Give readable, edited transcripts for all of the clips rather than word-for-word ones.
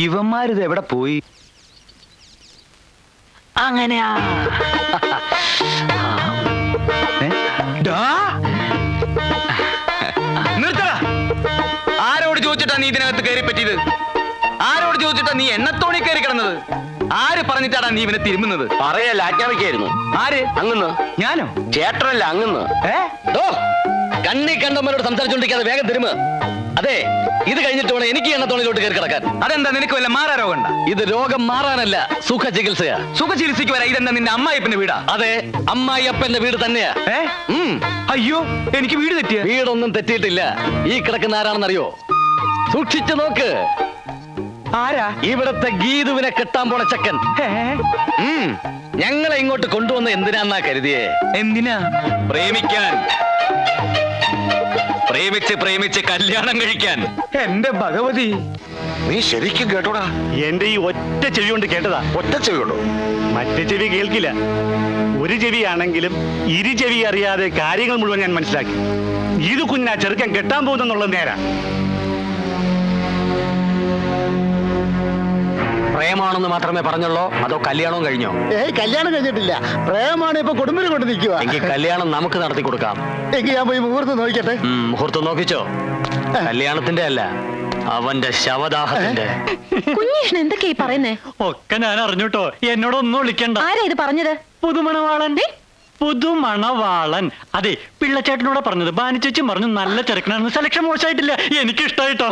ഇവന്മാരിത് എവിടെ പോയി? അങ്ങനെയാ നിർത്തടാ. ആരോട് ചോദിച്ചിട്ടാ നീ ഇതിനകത്ത് കയറി പറ്റിയത്? ആരോട് ചോദിച്ചിട്ടാ നീ എണ്ണത്തോണി കയറി കിടന്നത്? ആര് പറഞ്ഞിട്ടാടാ നീ ഇവനെ തിരുമുന്നത്? പറയല്ല, ആജ്ഞാപിക്കായിരുന്നു. ആര്? അങ്ങന്ന്. ഞാനോ? ചേട്ടനല്ല, അങ്ങന്ന്. കണ്ണി കണ്ടവരോട് സംസാരിച്ചോണ്ടിരിക്കാതെ വേഗം തിരുമ. അതെ, ഇത് കഴിഞ്ഞിട്ട് വേണം എനിക്ക് എണ്ണത്തോണിലോട്ട് കയറി കിടക്കാൻ. അതെന്താ, നിനക്ക് വല്ല മാറാ രോഗം? ഇത് രോഗം മാറാനല്ല, സുഖ ചികിത്സയാ. സുഖ ചികിത്സയ്ക്ക് വരാ. ഇതെന്താ നിന്റെ അമ്മായിപ്പന്റെ വീടാ? അതെ, അമ്മായിയപ്പന്റെ വീട് തന്നെയാ. അയ്യോ, എനിക്ക് വീട് തെറ്റിയ? വീടൊന്നും തെറ്റിയിട്ടില്ല. ഈ കിടക്കുന്ന ആരാണെന്നറിയോ? സൂക്ഷിച്ചു നോക്ക്. ആരാ? ഇവിടത്തെ ഗീതുവിനെ കെട്ടാൻ പോണ ചക്കൻ. ഞങ്ങളെ ഇങ്ങോട്ട് കൊണ്ടുവന്ന എന്തിനാന്നാ കരുതിയേ? എന്തിനാ? പ്രേമിക്കാൻ. പ്രേമിച്ച് കല്യാണം കഴിക്കാൻ. എന്റെ ഭഗവതി, നീ ശരിക്കും കേട്ടോടാ? എന്റെ ഈ ഒറ്റ ചെവി കൊണ്ട് കേട്ടതാ. ഒറ്റ ചെവി കൊണ്ടോ? മറ്റേ ചെവി കേൾക്കില്ല. ഒരു ചെവിയാണെങ്കിലും ഇരു ചെവി അറിയാതെ കാര്യങ്ങൾ മുഴുവൻ ഞാൻ മനസ്സിലാക്കി. ഇത് കുഞ്ഞാ ചെറുക്കൻ കെട്ടാൻ പോകുന്നുള്ളത് നേരാ. പ്രേമാണെന്ന് മാത്രമേ പറഞ്ഞുള്ളൂ, അതോ കല്യാണവും കഴിഞ്ഞോ? കല്യാണം കഴിഞ്ഞിട്ടില്ല. പ്രേമാണ്. ഇപ്പൊ കുടുംബിൽ കൊണ്ട് നിൽക്കുക. എങ്കിൽ കല്യാണം നമുക്ക് നടത്തി കൊടുക്കാം. എങ്കിൽ ഞാൻ പോയി മുഹൂർത്തം നോക്കിട്ടെ. മുഹൂർത്തം നോക്കിച്ചോ? കല്യാണത്തിന്റെ അല്ല, അവന്റെ ശവദാഹത്തിന്റെ. കുഞ്ഞീഷ്ണൻ എന്തൊക്കെയാ പറയുന്നേ? ഒക്കെ ഞാൻ അറിഞ്ഞൂട്ടോ. എന്നോടൊന്നും വിളിക്കണ്ട. ആരാ ഇത് പറഞ്ഞത്? പുതുമണവാളന്റെ പുതുമണവാളൻ. അതെ, പിള്ളച്ചേട്ടനോട് പറഞ്ഞത്. ബാനിച്ചേച്ചി പറഞ്ഞു നല്ല ചെറുക്കനാണ്, സെലക്ഷൻ മോശമായിട്ടില്ല. എനിക്ക് ഇഷ്ടായിട്ടോ.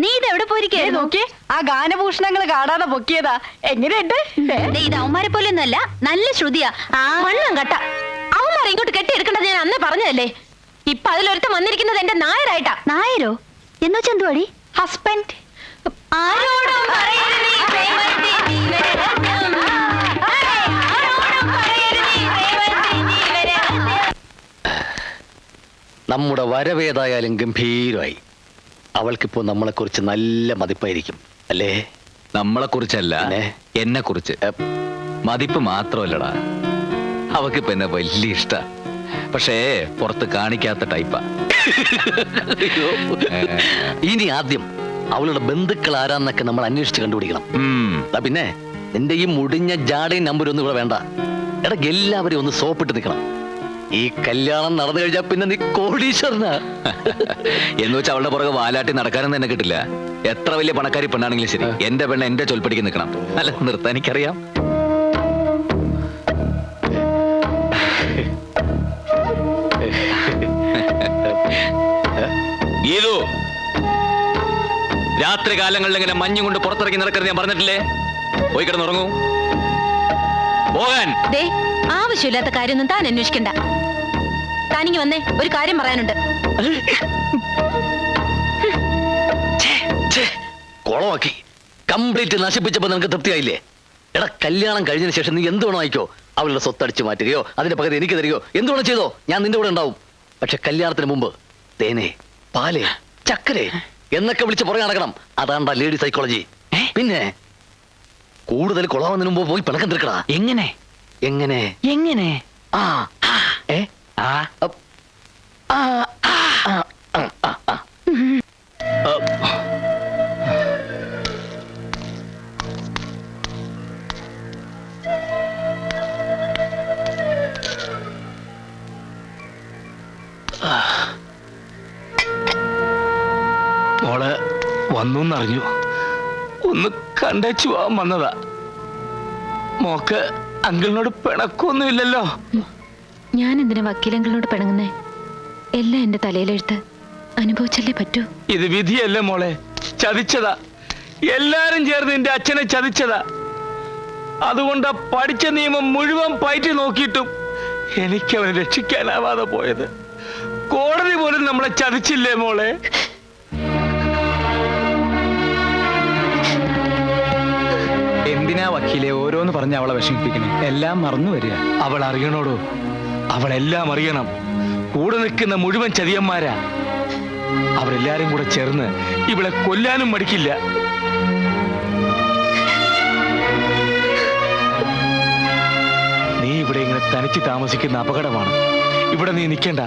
നീ ഇതെവിടെ പോയിരിക്കേ? നോക്കി, ആ ഗാനഭൂഷണങ്ങൾ കാണാതെ പൊക്കിയതാ. എങ്ങനെയുണ്ട്? ഇത് അവന്മാരെ പോലൊന്നല്ല, നല്ല ശ്രുതിയാ. മണ്ണും കട്ട. അവന്മാരെ ഇങ്ങോട്ട് കെട്ടിയെടുക്കേണ്ടത് ഞാൻ അന്നേ പറഞ്ഞതല്ലേ. ഇപ്പൊ അതിലൊരുത്തം വന്നിരിക്കുന്നത് എന്റെ നായരായിട്ടാ. നായരോ എന്ന് വെച്ചാ എന്തുവാടി? ഹസ്ബൻഡ്. നമ്മുടെ വരവേതായാലും ഗംഭീരമായി. അവൾക്കിപ്പോ നമ്മളെ കുറിച്ച് നല്ല മതിപ്പായിരിക്കും അല്ലേ? നമ്മളെ കുറിച്ചല്ല, എന്നെ കുറിച്ച്. മതിപ്പ് മാത്രമല്ലടാ, അവക്കിപ്പോ എന്നെ വലിയ ഇഷ്ട. പക്ഷേ പുറത്ത് കാണിക്കാത്ത ടൈപ്പാ. ഇനി ആദ്യം അവളുടെ ബന്ധുക്കൾ ആരാന്നൊക്കെ നമ്മൾ അന്വേഷിച്ച് കണ്ടുപിടിക്കണം. പിന്നെ നിന്റെ ഈ മുടിഞ്ഞ ജാടയും നമ്പരൊന്നും ഇവിടെ വേണ്ട. ഇടയ്ക്ക് എല്ലാവരെയും ഒന്ന് സോപ്പിട്ട് നിൽക്കണം. ഈ കല്യാണം നടന്നു കഴിഞ്ഞാൽ പിന്നെ നീ കോടീശ്വരനാ. എന്ന് വെച്ചാൽ അവളുടെ പുറകെ വാലാട്ടി നടക്കാനൊന്നും എന്നെ കിട്ടില്ല. എത്ര വലിയ പണക്കാരി പെണ്ണാണെങ്കിലും ശരി, എന്റെ പെണ്ണ് എന്റെ ചൊൽപ്പടിക്ക് നിൽക്കണം. അല്ല, നിർത്താൻ എനിക്കറിയാം. ഗീതു, രാത്രി കാലങ്ങളിൽ ഇങ്ങനെ മഞ്ഞും കൊണ്ട് പുറത്തിറങ്ങി നടക്കരുത് ഞാൻ പറഞ്ഞിട്ടില്ലേ? പോയി കിടന്നുറങ്ങൂ. പോകാൻ. ആവശ്യമില്ലാത്ത കാര്യമൊന്നും താൻ അന്വേഷിക്കണ്ട. താനിങ്ങി വന്നേ, ഒരു കാര്യം പറയാനുണ്ട്. കൊളമാക്കി കംപ്ലീറ്റ് നശിപ്പിച്ചപ്പോ നിനക്ക് തൃപ്തിയായില്ലേ? എടാ, കല്യാണം കഴിഞ്ഞതിന് ശേഷം നീ എന്ത് വേണോ ആയിക്കോ. അവളുടെ സ്വത്തടിച്ചു മാറ്റുകയോ അതിന്റെ പകരം എനിക്ക് തരികയോ എന്ത് വേണം ചെയ്തോ, ഞാൻ നിന്റെ കൂടെ ഉണ്ടാവും. പക്ഷെ കല്യാണത്തിന് മുമ്പ് തേനെ, പാല്, ചക്കരെ എന്നൊക്കെ വിളിച്ച് പുറകെ നടക്കണം. അതാണ്ടാ ലേഡി സൈക്കോളജി. പിന്നെ കൂടുതൽ കൊളാവുന്നതിന് മുമ്പ് പോയി പിണക്കം തീർക്കടാ. എങ്ങനെ എങ്ങനെ എങ്ങനെ? ആ ഏ ആ ആ മോള് വന്നറിഞ്ഞു, ഒന്ന് കണ്ടേച്ചു പോവാൻ വന്നതാ. മോക്ക് അങ്കിളിനോട് പിണക്കൊന്നുമില്ലല്ലോ? ഞാൻ എന്തിനാ വക്കീലങ്കിളിനോട് പിണങ്ങുന്നേ? എല്ലാം എന്റെ തലയിലെഴുത്ത്. അനുഭവിച്ചല്ലേ പറ്റൂ. ഇത് വിധിയല്ലേ മോളെ, ചതിച്ചതാ. എല്ലാരും ചേർന്ന് നിന്റെ അച്ഛനെ ചതിച്ചതാ. അതുകൊണ്ടാ പഠിച്ച നിയമം മുഴുവൻ പയറ്റി നോക്കിയിട്ടും എനിക്ക് അവനെ രക്ഷിക്കാനാവാതെ പോയത്. കോടതി പോലും നമ്മളെ ചതിച്ചില്ലേ മോളെ? എന്തിനാ വക്കീലെ ഓരോന്ന് പറഞ്ഞ് അവളെ വിഷമിപ്പിക്കണേ? എല്ലാം മറന്നു വരിക. അവൾ അറിയണോടോ, അവളെല്ലാം അറിയണം. കൂടെ നിൽക്കുന്ന മുഴുവൻ ചതിയന്മാരാ. അവരെല്ലാരും കൂടെ ചേർന്ന് ഇവളെ കൊല്ലാനും മടിക്കില്ല. തങ്കച്ചി താമസിക്കുന്ന അപകടമാണ്. ഇവിടെ നീ നിൽക്കണ്ട,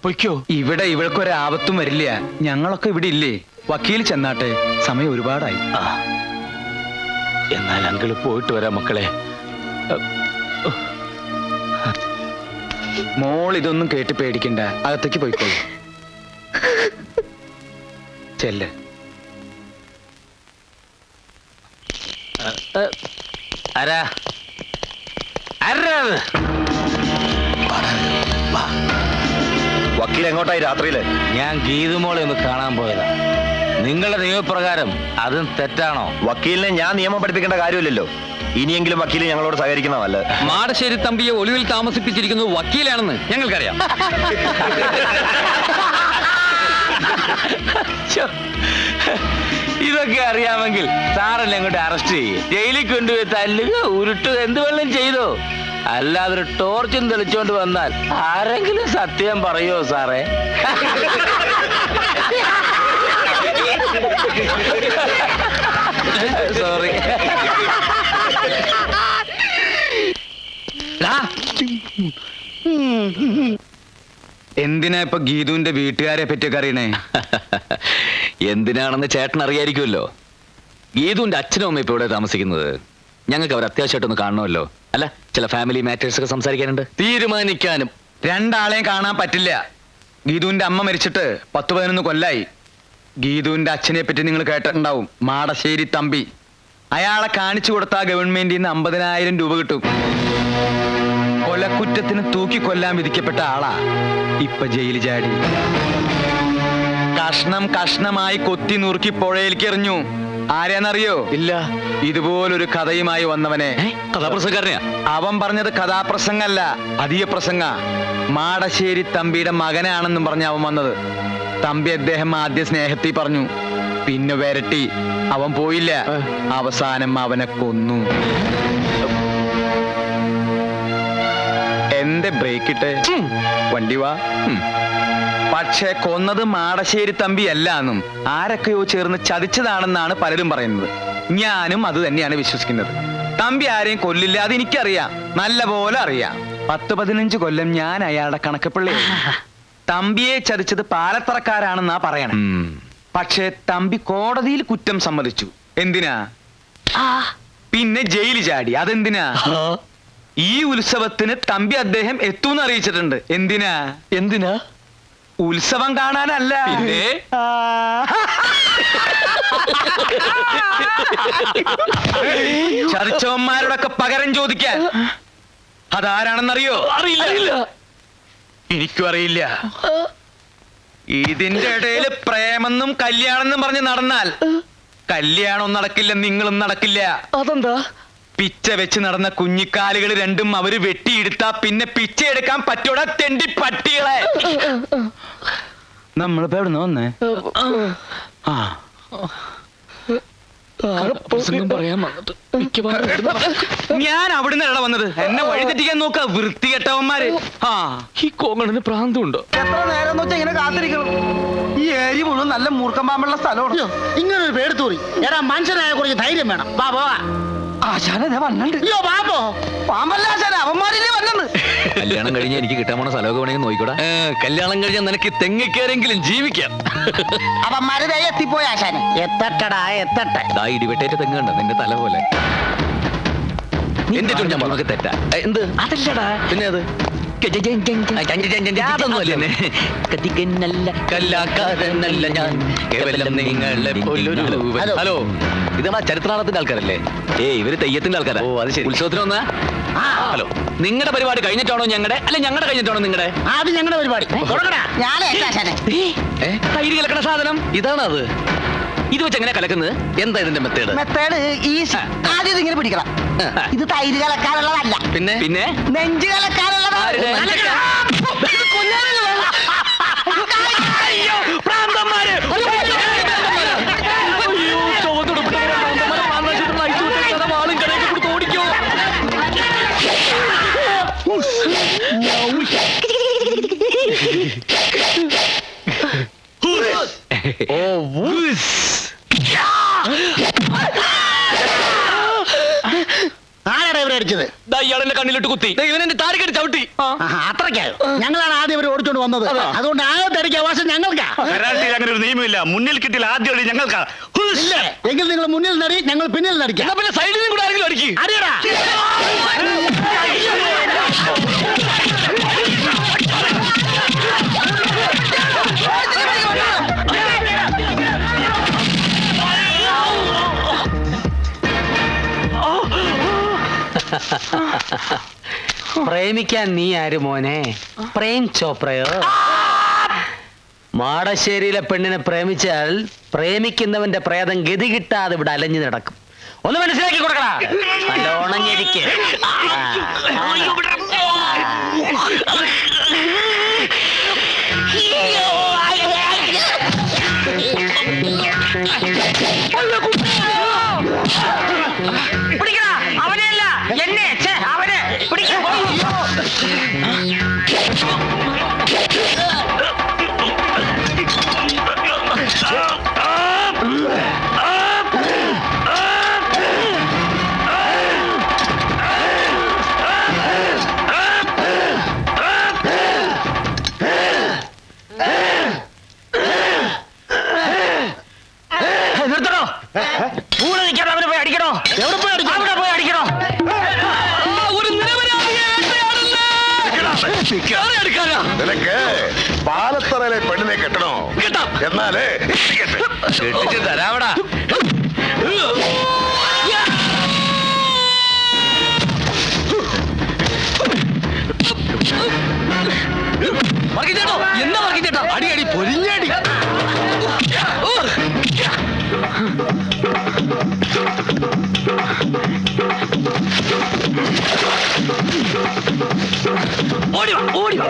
പൊയ്ക്കോ. ഇവിടെ ഇവൾക്കൊരാപത്തും വരില്ല. ഞങ്ങളൊക്കെ ഇവിടെ ഇല്ലേ? വക്കീൽ ചെന്നാട്ടെ, സമയം ഒരുപാടായി. എന്നാൽ അങ്കിള് പോയിട്ട് വരാം മക്കളെ. മോൾ ഇതൊന്നും കേട്ട് പേടിക്കണ്ട, അകത്തേക്ക് പോയിക്കോളൂ. ചെല്ല്. ആരാ ആരാ അത്? വക്കീൽ എങ്ങോട്ടായി രാത്രിയില്? ഞാൻ ഗീതുമോളെ ഒന്ന് കാണാൻ പോയതാ. നിങ്ങളുടെ നിയമപ്രകാരം അതും തെറ്റാണോ? വക്കീലിനെ ഞാൻ നിയമം പഠിപ്പിക്കേണ്ട കാര്യമില്ലല്ലോ. ഇനിയെങ്കിലും വക്കീൽ ഞങ്ങളോട് സഹകരിക്കുന്ന നല്ലത്. മാടശ്ശേരി തമ്പിയെ ഒളിവിൽ താമസിപ്പിച്ചിരിക്കുന്നത് വക്കീലാണെന്ന് ഞങ്ങൾക്കറിയാം. ശ്ശോ, ഇതൊക്കെ അറിയാമെങ്കിൽ സാറല്ലേ അങ്ങോട്ട് അറസ്റ്റ് ചെയ്യും, ജയിലിൽ കൊണ്ടുപോയി തല്ലുക, ഉരുട്ടുക, എന്ത് വെള്ളം ചെയ്തോ. അല്ലാതെ ഒരു ടോർച്ചും തെളിച്ചോണ്ട് വന്നാൽ ആരെങ്കിലും സത്യം പറയോ സാറേ? സോറി. എന്തിനാ ഇപ്പൊ ഗീതുവിന്റെ വീട്ടുകാരെ പറ്റിയൊക്കെ അറിയണേ? എന്തിനാണെന്ന് ചേട്ടൻ അറിയായിരിക്കുമല്ലോ. ഗീതുവിന്റെ അച്ഛനും അമ്മയും ഇപ്പൊ ഇവിടെ താമസിക്കുന്നത്. ഞങ്ങൾക്ക് അവർ അത്യാവശ്യമായിട്ടൊന്ന് കാണണമല്ലോ. അല്ല, ചില ഫാമിലി മാറ്റേഴ്സ് ഒക്കെ സംസാരിക്കാനുണ്ട്, തീരുമാനിക്കാനും. രണ്ടാളെയും കാണാൻ പറ്റില്ല. ഗീതുവിന്റെ അമ്മ മരിച്ചിട്ട് 10-11 കൊല്ലായി. ഗീതുവിന്റെ അച്ഛനെ പറ്റി നിങ്ങൾ കേട്ടിട്ടുണ്ടാവും, മാടശ്ശേരി തമ്പി. അയാളെ കാണിച്ചു കൊടുത്താൽ ഗവൺമെന്റിൽ നിന്ന് 50,000 രൂപ കിട്ടും. കൊലക്കുറ്റത്തിന് തൂക്കിക്കൊല്ലാൻ വിധിക്കപ്പെട്ട ആളാ ഇപ്പൊ ജയിലിൽ ചാടി. കഷ്ണം കഷ്ണമായി കൊത്തി നുറുക്കി പുഴയിലേക്ക് എറിഞ്ഞു. ആരെന്നറിയോ? ഇല്ല. ഇതുപോലൊരു കഥയുമായി വന്നവനെ. കഥാപ്രസംഗക്കാരനെയാ? അവൻ പറഞ്ഞത് കഥാപ്രസംഗല്ല, അധിക പ്രസംഗ. മാടശ്ശേരി തമ്പിയുടെ മകനാണെന്നും പറഞ്ഞ അവൻ വന്നത്. തമ്പി അദ്ദേഹം ആദ്യ സ്നേഹത്തിൽ പറഞ്ഞു, പിന്നെ വരട്ടി. അവൻ പോയില്ല, അവസാനം അവനെ കൊന്നു. എന്റെ ബ്രേക്ക് ഇട്ട് വണ്ടി വാ. പക്ഷേ കൊന്നത് മാടശ്ശേരി തമ്പി അല്ലാന്നും ആരൊക്കെയോ ചേർന്ന് ചതിച്ചതാണെന്നാണ് പലരും പറയുന്നത്. ഞാനും അത് തന്നെയാണ് വിശ്വസിക്കുന്നത്. തമ്പി ആരെയും കൊല്ലില്ല, അത് എനിക്കറിയാം, നല്ല പോലെ അറിയാം. 10-15 കൊല്ലം ഞാൻ അയാളുടെ കണക്കപ്പിള്ളി. തമ്പിയെ ചതിച്ചത് പാലത്തറക്കാരാണെന്നാ പറയണേ. പക്ഷേ തമ്പി കോടതിയിൽ കുറ്റം സമ്മതിച്ചു. എന്തിനാ? പിന്നെ ജയിലിൽ ചാടി. അതെന്തിനാ? ഈ ഉത്സവത്തിന് തമ്പി അദ്ദേഹം എത്തൂന്ന് അറിയിച്ചിട്ടുണ്ട്. എന്തിനാ? എന്തിനാ? ഉത്സവം കാണാനല്ല. പിന്നെ? ചതിച്ചവന്മാരോടൊക്കെ പകരം ചോദിക്കാൻ. അതാരാണെന്നറിയോ? അറിയില്ല. എനിക്കും അറിയില്ല. ഇതിന്റെ ഇടയിൽ പ്രേമെന്നും കല്യാണമെന്നും പറഞ്ഞ് നടന്നാൽ കല്യാണം നടക്കില്ല, നിങ്ങളും നടക്കില്ല. അതെന്താ? പിച്ച വെച്ച് നടന്ന കുഞ്ഞിക്കാലുകൾ രണ്ടും അവര് വെട്ടിയെടുത്താ പിന്നെ പിച്ച എടുക്കാൻ പറ്റൂടാ, തെണ്ടി പട്ടികളെ. നമ്മളിപ്പോ എവിടുന്ന് വന്നേ? ആ, പ്രസംഗം പറയാൻ വന്നിട്ട് ഞാൻ അവിടുന്ന് എവിടെ വന്നത്? എന്നെ വഴി തെറ്റിക്കാൻ നോക്ക, വൃത്തികെട്ടവന്മാര്. ആ, ഈ കോങ്ങണിന് പ്രാന്തമുണ്ടോ? എത്ര നേരം എന്ന് വെച്ചാൽ ഇങ്ങനെ കാത്തിരിക്കണം? ഈ ഏരി മുഴുവൻ നല്ല മൂർഖം പാമ്പുള്ള സ്ഥലമാണ്. ഇങ്ങനെ ഒരു പേടുത്തൂറി എടാ, മനുഷ്യനായ കുറച്ച് ധൈര്യം വേണം. വാ വാ. അയ്യോ ബാബോ, പാമ്പല്ല ആശാന, അവന്മാരില്ലേ വന്നത്. കല്യാണം കഴിഞ്ഞാൽ എനിക്ക് കിട്ടാൻ പോണ സ്ഥലമൊക്കെ വേണമെങ്കിൽ നോക്കിക്കൂടാ. കല്യാണം കഴിഞ്ഞാൽ നിനക്ക് തെങ്ങിക്കേരെങ്കിലും ജീവിക്കാം. അവന്മാര് ദേ എത്തിപ്പോയി ആശാനെ. എത്തട്ടടാ എത്തട്ടെ. ദാ ഇടിവെട്ടേറ്റ തെങ്ങ് കണ്ട നിന്റെ തല പോലെ. എന്റെ ഞാൻ നമുക്ക് തെറ്റാ. എന്ത്? അതല്ലടാ. പിന്നെ അത് കലാകാരനല്ല ഞാൻ, കേവലം നിങ്ങളെ പോലൊരു. ഹലോ, ഇതാണ് ചരിത്രനാടത്തിന്റെ ആൾക്കാരല്ലേ? ഇവര് തെയ്യത്തിന്റെ ആൾക്കാരാ. ഓ, അത് ശരി. ഉത്സവത്തിന് വന്നാ? ഹലോ, നിങ്ങളുടെ പരിപാടി കഴിഞ്ഞിട്ടാണോ ഞങ്ങളുടെ, അല്ല ഞങ്ങളുടെ കഴിഞ്ഞിട്ടാണോ നിങ്ങളുടെ? ആദ്യം ഞങ്ങളുടെ പരിപാടി ഞാനേ ആശാനെ. തൈര് കലക്കണ സാധനം ഇതാണ്. അത് ഇത് വെച്ച് എങ്ങനെ കലക്കുന്നത്? എന്താ ഇതിന്റെ മെത്തേഡ്? Method easy. ആദ്യം ഇതിങ്ങനെ പിടിക്കണം. ഇത് തൈര് കലക്കാനുള്ളതല്ല, പിന്നെ പിന്നെ നെഞ്ച് കലക്കാനുള്ളതാണ്. ആരാടാ ഇവരെ പേടിച്ചത്? ഇയാളെന്റെ കണ്ണിലിട്ട് കുത്തി, ഇവൻ എന്റെ താടിക്കടി ചവിട്ടി. അത്രയ്ക്കായോ? ഞങ്ങളാണ് ആദ്യം ഇവരെ ഓടിച്ചോണ്ട് വന്നത്. അതുകൊണ്ട് ആദ്യത്തെ അടിക്ക് അവകാശം ഞങ്ങൾക്കാ. കരാട്ടയിൽ അങ്ങനെ ഒരു നിയമമില്ല. മുന്നിൽ കിട്ടിയാൽ ആദ്യം അടി ഞങ്ങൾക്കാ. ഇല്ലേ? എങ്കിൽ നിങ്ങൾ മുന്നിൽ നടി, ഞങ്ങൾ പിന്നിൽ നടിക്കാം. പിന്നെ സൈഡിലും കൂടെ ആരെങ്കിലും അടിക്കും. അടിയടാ. പ്രേമിക്കാൻ നീ ആര് മോനെ? പ്രേം ചോപ്രയോ? മാടശ്ശേരിയിലെ പെണ്ണിനെ പ്രേമിച്ചാൽ പ്രേമിക്കുന്നവന്റെ പ്രേതം ഗതി കിട്ടാതെ ഇവിടെ അലഞ്ഞു നടക്കും. ഒന്ന് മനസ്സിലാക്കി കൊടുക്കടാ. നല്ലോണം ഞെരിക്ക്. പിടിക്കടാ, അവനെയല്ല എന്നെ. അവനെ പിടിക്കാൻ നിർത്തണോ? കൂടെ നിൽക്കാതെ അവനെ പോയി അടിക്കണോ? എവിടെ പോയി അടിക്കും? അവിടെ പോയി അടിക്കണോ? ഒരു നിരപരാധിയെ വേട്ടയാടുന്നു. നിനക്ക് പാലത്തറയിലെ പെണ്ണിനെ കെട്ടണോ? എന്നാലേ കെട്ടിച്ച് തരാവടാ. എന്താ വർക്കിച്ചേട്ടാ? അടി അടി പൊരിഞ്ഞടി. ഓടി വാ, ഓടി വാ.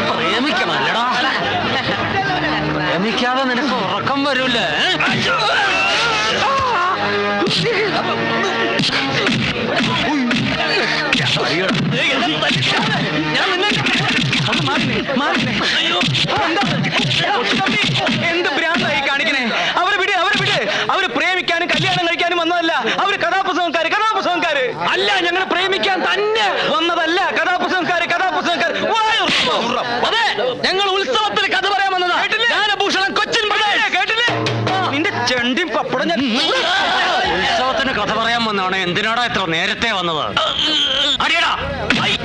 പ്രേമിക്കണല്ലടാ. പ്രേമിക്കാതെ നിനക്ക് ഉറക്കം വരൂലേ? എന്ത് ഭ്രാന്തായി കാണിക്കണേ? അവരെ വിട്, അവരെ വിട്. അവര് പ്രേമിക്കാനും കല്യാണം കഴിക്കാനും വന്നതല്ല. അവര് കഥാപുസ്തകക്കാര്, കഥാപുസ്തകക്കാര് അല്ല. ഞങ്ങൾ പ്രേമിക്കാൻ തന്നെ വന്നതല്ല. കഥാപുസ്തകക്കാര്, കഥാപുസ്തകക്കാര്. അതെ, ഞങ്ങൾ ഉത്സവത്തിന് കഥ പറയാൻ വന്നതാ. ഗാനഭൂഷണം കൊച്ചിൻ കേട്ടില്ലേ? നിന്റെ ചെണ്ടിയും പപ്പടം ഞാൻ ഉത്സവത്തിന് കഥ പറയാൻ വന്നാണ്. എന്തിനാടാ ഇത്ര നേരത്തെ വന്നത്? അടിയടാ.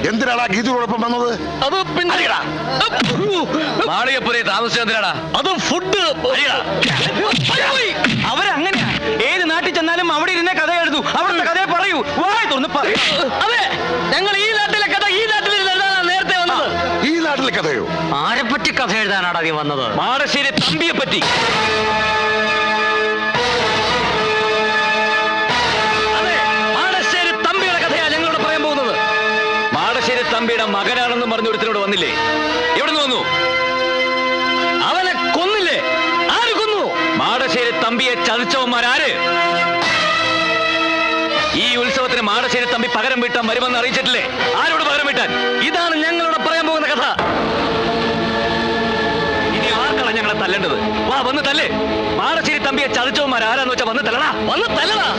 എന്തിനാടാ ഗീതയോടൊപ്പം വന്നത്? അത് പിന്നെ മാളികപ്പുരേ താമസിച്ചെന്തിനാടാ? അതും ഫുഡ്. അവരങ്ങനെയാ. ഏത് നാട്ടിൽ ചെന്നാലും അവിടെ ഇരുന്നേ കഥ എഴുതൂ. അവിടുത്തെ കഥയെ പറയൂ. വായ തുറന്ന് പറയൂ. അതെ, ഞങ്ങൾ ഈ നാട്ടിലെ കഥ ഈ നാട്ടിൽ എഴുതാനാണ് നേരത്തെ വന്നത്. ഈ നാട്ടിലെ കഥയോ? ആരെപ്പറ്റി കഥ എഴുതാനാടാ നീ വന്നത്? മാടശ്ശേരി തമ്പിയെ പറ്റി. അതെ, മാടശ്ശേരി തമ്പിയുടെ കഥയാ ഞങ്ങളോട് പറയാൻ പോകുന്നത്. മാടശ്ശേരി തമ്പിയുടെ മകനാണെന്ന് പറഞ്ഞ ഒരുത്തരോട് വന്നില്ലേ? എവിടുന്ന് വന്നു? അവനെ കൊന്നില്ലേ? ആര് കൊന്നു? മാടശ്ശേരി തമ്പിയെ ചതിച്ചവന്മാരാര്? ഈ ഉത്സവത്തിന് മാടശ്ശേരി തമ്പി പകരം വീട്ടാൻ വരുമെന്ന് അറിയിച്ചിട്ടില്ലേ? ആരോട് പകരം വീട്ടാൻ? ഇതാണ് ഞങ്ങളോട് പറയാൻ പോകുന്ന കഥ. ഇനി ആർക്കാണ് ഞങ്ങളെ തല്ലേണ്ടത്? വാ, വന്ന് തല്ലേ. മാടശ്ശേരി തമ്പിയെ ചതിച്ചവന്മാർ ആരാന്ന് വെച്ചാ വന്ന് തല്ലടാ, വന്ന് തല്ലടാ.